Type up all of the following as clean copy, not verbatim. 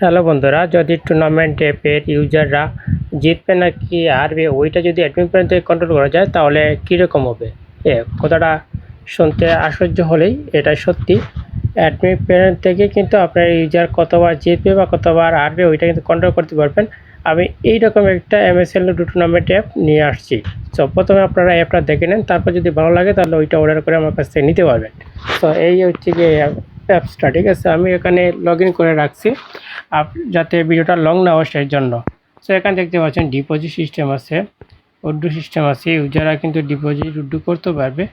Hello বন্ধুরা, যদি tournament অ্যাপের ইউজাররা জিতবে নাকি হারবে ওইটা যদি অ্যাডমিন প্যানেল থেকে কন্ট্রোল করা যায় তাহলে কীরকম হবে। কথাটা শুনতে আশ্চর্য হলেই এটা সত্যি। অ্যাডমিন প্যানেল থেকে কিন্তু আপনার ইউজার কতবার জিতবে বা কতবার হারবে ওইটা কিন্তু কন্ট্রোল করতে পারবেন। আমি এইরকম একটা MSL লুডো টুর্নামেন্ট অ্যাপ নিয়ে আসছি। সো প্রথমে আপনারা অ্যাপটা দেখে নেন, তারপর যদি ভালো লাগে তাহলে ওইটা অর্ডার করে আমার কাছ থেকে নিতে পারবেন। তো এই হচ্ছে গিয়ে অ্যাপসটা, ঠিক আছে। আমি এখানে লগ ইন করে রাখছি যাতে ভিডিওটা লং না হয় সেই জন্য। সো এখানে দেখতে পাচ্ছেন ডিপোজিট সিস্টেম আছে, উড্ডু সিস্টেম আছে। ইউজাররা কিন্তু ডিপোজিট উড্ডু করতে পারবে,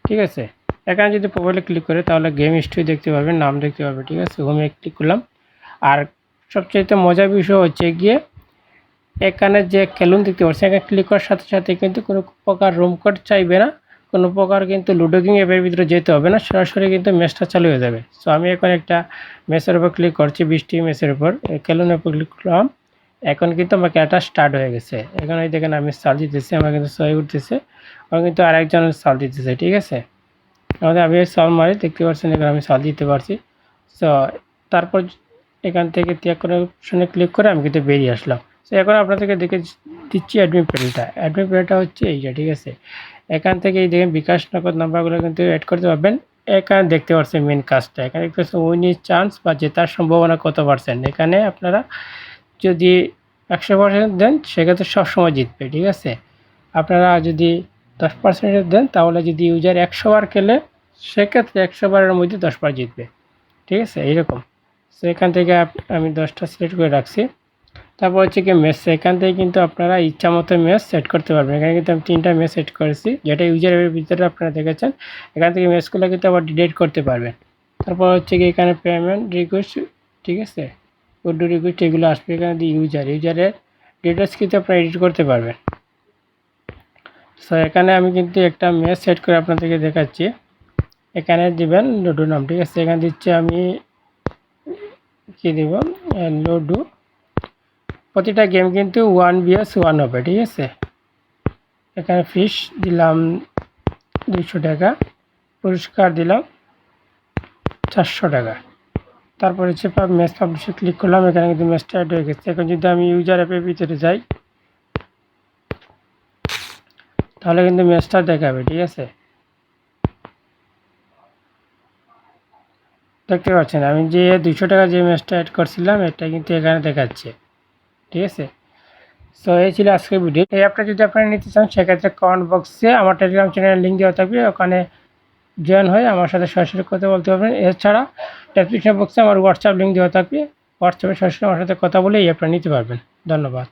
ঠিক আছে। এখানে যদি প্রোফাইলে ক্লিক করে তাহলে গেম হিস্ট্রি দেখতে পারবেন, নাম দেখতে পারবে, ঠিক আছে। হোমে ক্লিক করলাম। আর সবচেয়ে মজার বিষয় হচ্ছে গিয়ে এখানে যে খেলুন দেখতে পাচ্ছি, এখানে ক্লিক করার সাথে সাথে কিন্তু কোনো প্রকার রুম কোড চাইবে না, কোনো প্রকার কিন্তু লুডো কিং অ্যাপের ভিতরে যেতে হবে না, সরাসরি কিন্তু ম্যাচটা চালু হয়ে যাবে। সো আমি এখন একটা ম্যাচের উপর ক্লিক করছি, 20টি ম্যাচের উপর খেলুনের উপর ক্লিক করলাম। এখন কিন্তু আমার খেলাটা স্টার্ট হয়ে গেছে। এখানে দেখেন আমি সাল দিতেছি, আমার কিন্তু সই উঠতেছে, আমার কিন্তু আরেকজন সাল দিতেছে, ঠিক আছে। আমাদের আমি সাল মারি, দেখতে পাচ্ছেন এখানে আমি সাল দিতে পারছি। সো তারপর এখান থেকে ত্যাগ করে অপশনে ক্লিক করে আমি কিন্তু বেরিয়ে আসলাম। সো এখন আপনাদেরকে দেখে দিচ্ছি অ্যাডমিন প্যানেলটা। অ্যাডমিন প্যানেলটা হচ্ছে এইটা, ঠিক আছে। এখান থেকে এই দেখেন বিকাশ নগদ নাম্বারগুলো কিন্তু অ্যাড করতে পারবেন। এখানে দেখতে পাচ্ছেন মেন কাজটা, এখানে দেখতে পাচ্ছেন উইনিং চান্স বা জেতার সম্ভাবনা কত পার্সেন্ট। এখানে আপনারা যদি 100% দেন সেক্ষেত্রে সবসময় জিতবে, ঠিক আছে। আপনারা যদি 10% দেন তাহলে যদি ইউজার 100 বার খেলে সেক্ষেত্রে 100 বারের মধ্যে 10 বার জিতবে, ঠিক আছে, এইরকম। সো এখান থেকে আমি 10টা সিলেক্ট করে রাখছি। তারপর হচ্ছে কি ম্যাচ, এখান থেকে কিন্তু আপনারা ইচ্ছা মতো ম্যাচ সেট করতে পারবেন। এখানে কিন্তু আমি 3টা ম্যাচ সেট করেছি, যেটা ইউজারের ভিতরে আপনারা দেখেছেন। এখান থেকে ম্যাচগুলো কিন্তু আবার ডিলিট করতে পারবেন। তারপর হচ্ছে কি এখানে পেমেন্ট রিকোয়েস্ট, ঠিক আছে, উড্ডু রিকোয়েস্ট এগুলো আসবে। এখানে দিয়ে ইউজারের ডিটেলস কিন্তু আপনারা এডিট করতে পারবেন। সো এখানে আমি কিন্তু একটা ম্যাচ সেট করে আপনাদেরকে দেখাচ্ছি। এখানে দিবেন লুডো নাম, ঠিক আছে। এখানে দিচ্ছি আমি কি দিব, লুডো। প্রতিটা গেম কিন্তু 1 vs 1 হবে, ঠিক আছে। এখানে ফিস দিলাম 200 টাকা, পুরস্কার দিলাম 400 টাকা। তারপর হচ্ছে ম্যাচ পাবলিশে ক্লিক করলাম, এখানে কিন্তু ম্যাচটা অ্যাড হয়ে গেছে। এখন যদি আমি ইউজার অ্যাপের ভিতরে যাই তাহলে কিন্তু ম্যাচটা দেখাবে, ঠিক আছে। দেখতে পাচ্ছেন আমি যে 200 টাকা যে ম্যাচটা অ্যাড করছিলাম এটা কিন্তু এখানে দেখাচ্ছে, ঠিক আছে। সো এই ছিল আজকের ভিডিও। এই অ্যাপটা যদি আপনারা নিতে চান সেক্ষেত্রে কমেন্ট বক্সে আমার টেলিগ্রাম চ্যানেলের লিঙ্ক দেওয়া থাকবে, ওখানে জয়েন হয়ে আমার সাথে সরাসরি কথা বলতে পারবেন। এছাড়া ডেসক্রিপশন বক্সে আমার হোয়াটসঅ্যাপ লিঙ্ক দেওয়া থাকবে, হোয়াটসঅ্যাপে সরাসরি আমার সাথে কথা বলে এই অ্যাপটা নিতে পারবেন। ধন্যবাদ।